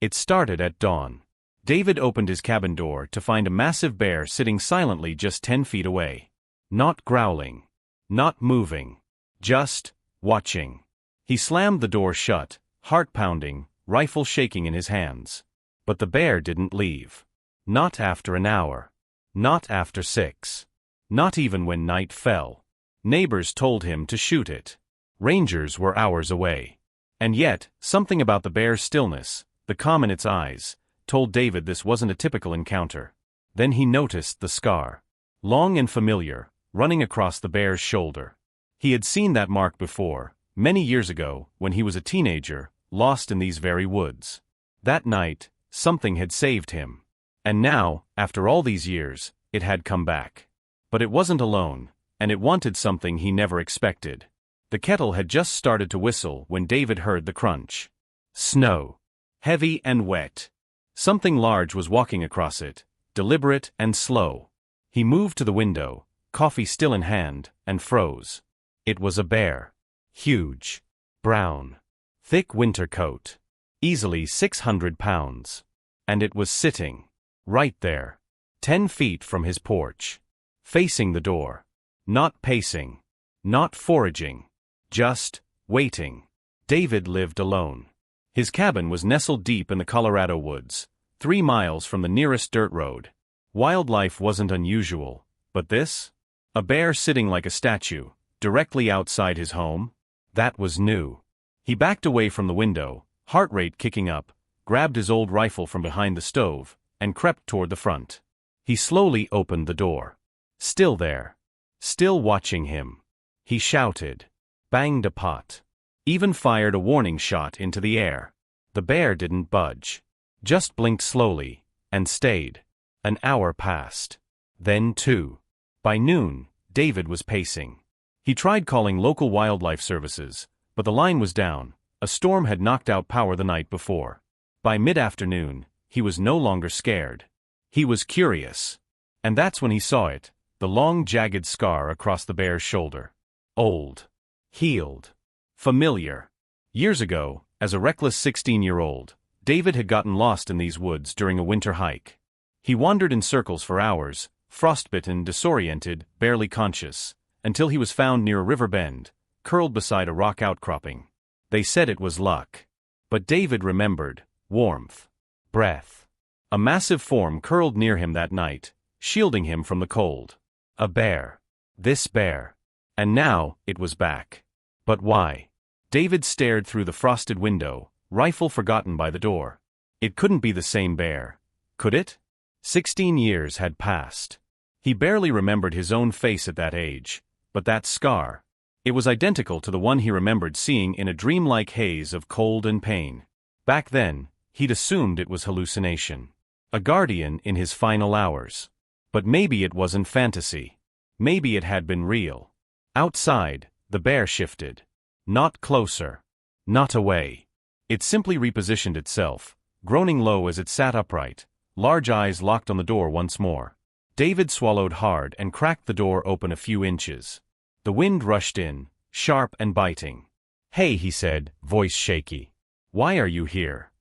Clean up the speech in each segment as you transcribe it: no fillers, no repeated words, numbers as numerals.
It started at dawn. David opened his cabin door to find a massive bear sitting silently just 10 feet away. Not growling. Not moving. Just watching. He slammed the door shut, heart pounding, rifle shaking in his hands. But the bear didn't leave. Not after an hour. Not after 6. Not even when night fell. Neighbors told him to shoot it. Rangers were hours away. And yet, something about the bear's stillness, the calm in its eyes, told David this wasn't a typical encounter. Then he noticed the scar. Long and familiar, running across the bear's shoulder. He had seen that mark before, many years ago, when he was a teenager, lost in these very woods. That night, something had saved him. And now, after all these years, it had come back. But it wasn't alone, and it wanted something he never expected. The kettle had just started to whistle when David heard the crunch. Snow. Heavy and wet. Something large was walking across it, deliberate and slow. He moved to the window, coffee still in hand, and froze. It was a bear. Huge. Brown. Thick winter coat. Easily 600 pounds. And it was sitting. Right there. 10 feet from his porch. Facing the door. Not pacing. Not foraging. Just waiting. David lived alone. His cabin was nestled deep in the Colorado woods, 3 miles from the nearest dirt road. Wildlife wasn't unusual, but this? A bear sitting like a statue, directly outside his home? That was new. He backed away from the window, heart rate kicking up, grabbed his old rifle from behind the stove, and crept toward the front. He slowly opened the door. Still there. Still watching him. He shouted. Banged a pot. Even fired a warning shot into the air. The bear didn't budge. Just blinked slowly, and stayed. An hour passed. Then 2. By noon, David was pacing. He tried calling local wildlife services, but the line was down. A storm had knocked out power the night before. By mid-afternoon, he was no longer scared. He was curious. And that's when he saw it, the long jagged scar across the bear's shoulder. Old. Healed. Familiar. Years ago, as a reckless 16-year-old, David had gotten lost in these woods during a winter hike. He wandered in circles for hours, frostbitten, disoriented, barely conscious, until he was found near a river bend, curled beside a rock outcropping. They said it was luck. But David remembered. Warmth. Breath. A massive form curled near him that night, shielding him from the cold. A bear. This bear. And now, it was back. But why? David stared through the frosted window, rifle forgotten by the door. It couldn't be the same bear. Could it? 16 years had passed. He barely remembered his own face at that age, but that scar. It was identical to the one he remembered seeing in a dreamlike haze of cold and pain. Back then, he'd assumed it was hallucination. A guardian in his final hours. But maybe it wasn't fantasy. Maybe it had been real. Outside, the bear shifted. Not closer. Not away. It simply repositioned itself, groaning low as it sat upright, large eyes locked on the door once more. David swallowed hard and cracked the door open a few inches. The wind rushed in, sharp and biting. "Hey," he said, voice shaky. "Why are you here?"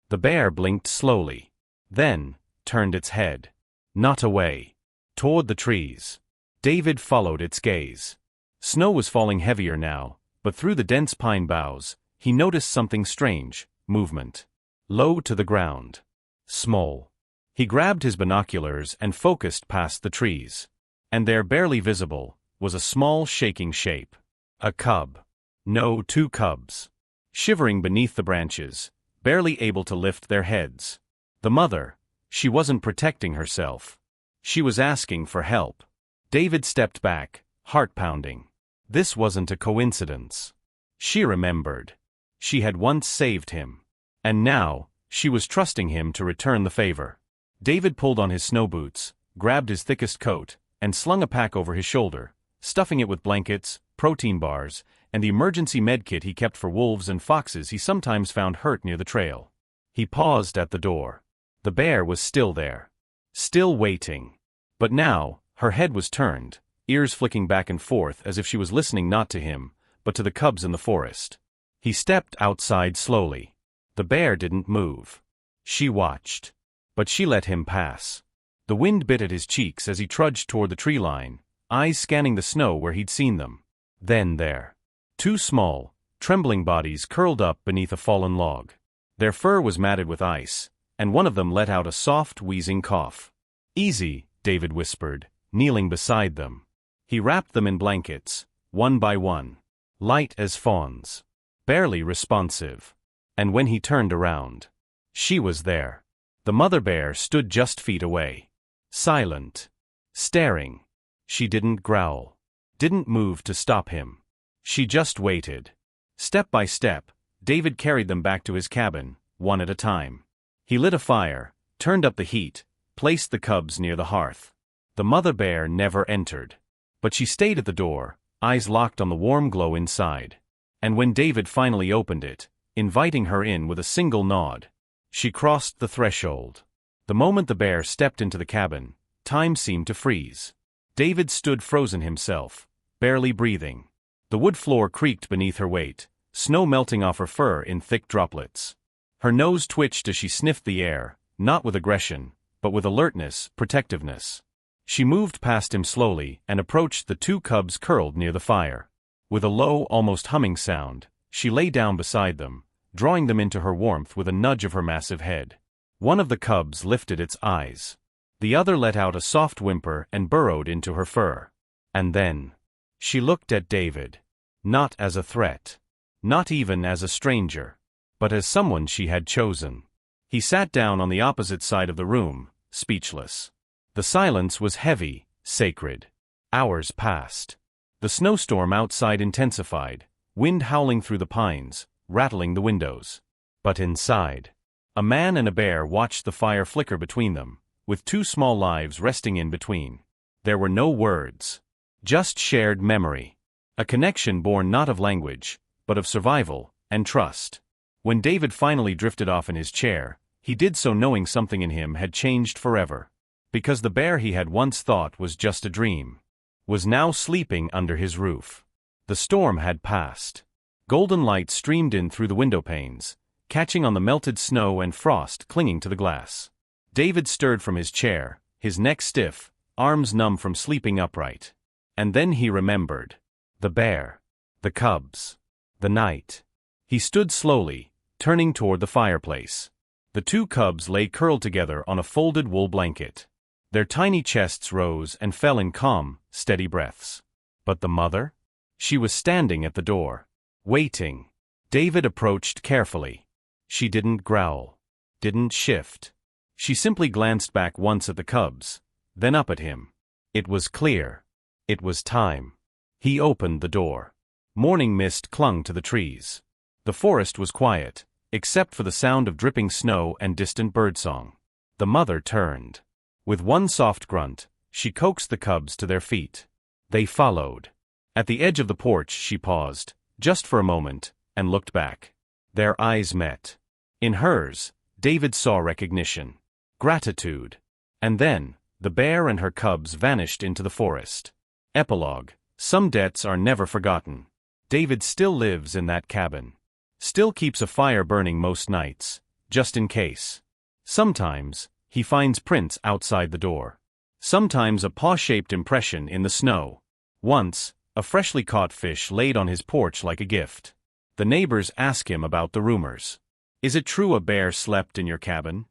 The bear blinked slowly. Then, turned its head. Not away. Toward the trees. David followed its gaze. Snow was falling heavier now, but through the dense pine boughs, he noticed something strange, movement. Low to the ground. Small. He grabbed his binoculars and focused past the trees. And there, barely visible, was a small shaking shape. A cub. No, 2 cubs. Shivering beneath the branches, barely able to lift their heads. The mother, she wasn't protecting herself. She was asking for help. David stepped back, heart pounding. This wasn't a coincidence. She remembered. She had once saved him. And now, she was trusting him to return the favor. David pulled on his snow boots, grabbed his thickest coat, and slung a pack over his shoulder, stuffing it with blankets, protein bars, and the emergency med kit he kept for wolves and foxes he sometimes found hurt near the trail. He paused at the door. The bear was still there. Still waiting. But now, her head was turned, ears flicking back and forth as if she was listening not to him, but to the cubs in the forest. He stepped outside slowly. The bear didn't move. She watched. But she let him pass. The wind bit at his cheeks as he trudged toward the tree line, eyes scanning the snow where he'd seen them. Then there. Two small, trembling bodies curled up beneath a fallen log. Their fur was matted with ice, and one of them let out a soft, wheezing cough. "Easy," David whispered, kneeling beside them. He wrapped them in blankets, one by one. Light as fawns. Barely responsive. And when he turned around, she was there. The mother bear stood just feet away. Silent. Staring. She didn't growl. Didn't move to stop him. She just waited. Step by step, David carried them back to his cabin, one at a time. He lit a fire, turned up the heat, placed the cubs near the hearth. The mother bear never entered. But she stayed at the door, eyes locked on the warm glow inside. And when David finally opened it, inviting her in with a single nod, she crossed the threshold. The moment the bear stepped into the cabin, time seemed to freeze. David stood frozen himself, barely breathing. The wood floor creaked beneath her weight, snow melting off her fur in thick droplets. Her nose twitched as she sniffed the air, not with aggression, but with alertness, protectiveness. She moved past him slowly and approached the two cubs curled near the fire. With a low, almost humming sound, she lay down beside them, drawing them into her warmth with a nudge of her massive head. One of the cubs lifted its eyes. The other let out a soft whimper and burrowed into her fur. And then, she looked at David. Not as a threat. Not even as a stranger. But as someone she had chosen. He sat down on the opposite side of the room, speechless. The silence was heavy, sacred. Hours passed. The snowstorm outside intensified, wind howling through the pines, rattling the windows. But inside, a man and a bear watched the fire flicker between them, with two small lives resting in between. There were no words. Just shared memory. A connection born not of language, but of survival and trust. When David finally drifted off in his chair, he did so knowing something in him had changed forever. Because the bear he had once thought was just a dream was now sleeping under his roof. The storm had passed. Golden light streamed in through the window panes, catching on the melted snow and frost clinging to the glass. David stirred from his chair, his neck stiff, arms numb from sleeping upright. And then he remembered. The bear. The cubs. The night. He stood slowly, turning toward the fireplace. The two cubs lay curled together on a folded wool blanket. Their tiny chests rose and fell in calm, steady breaths. But the mother? She was standing at the door. Waiting. David approached carefully. She didn't growl. Didn't shift. She simply glanced back once at the cubs, then up at him. It was clear. It was time. He opened the door. Morning mist clung to the trees. The forest was quiet, except for the sound of dripping snow and distant birdsong. The mother turned. With one soft grunt, she coaxed the cubs to their feet. They followed. At the edge of the porch she paused, just for a moment, and looked back. Their eyes met. In hers, David saw recognition. Gratitude. And then, the bear and her cubs vanished into the forest. Epilogue. Some debts are never forgotten. David still lives in that cabin. Still keeps a fire burning most nights, just in case. Sometimes, he finds prints outside the door. Sometimes a paw-shaped impression in the snow. Once, a freshly caught fish laid on his porch like a gift. The neighbors ask him about the rumors. Is it true a bear slept in your cabin?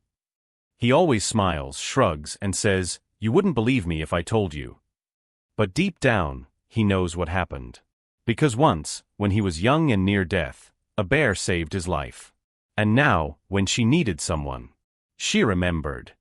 He always smiles, shrugs, and says, "You wouldn't believe me if I told you." But deep down, he knows what happened. Because once, when he was young and near death, a bear saved his life. And now, when she needed someone, she remembered.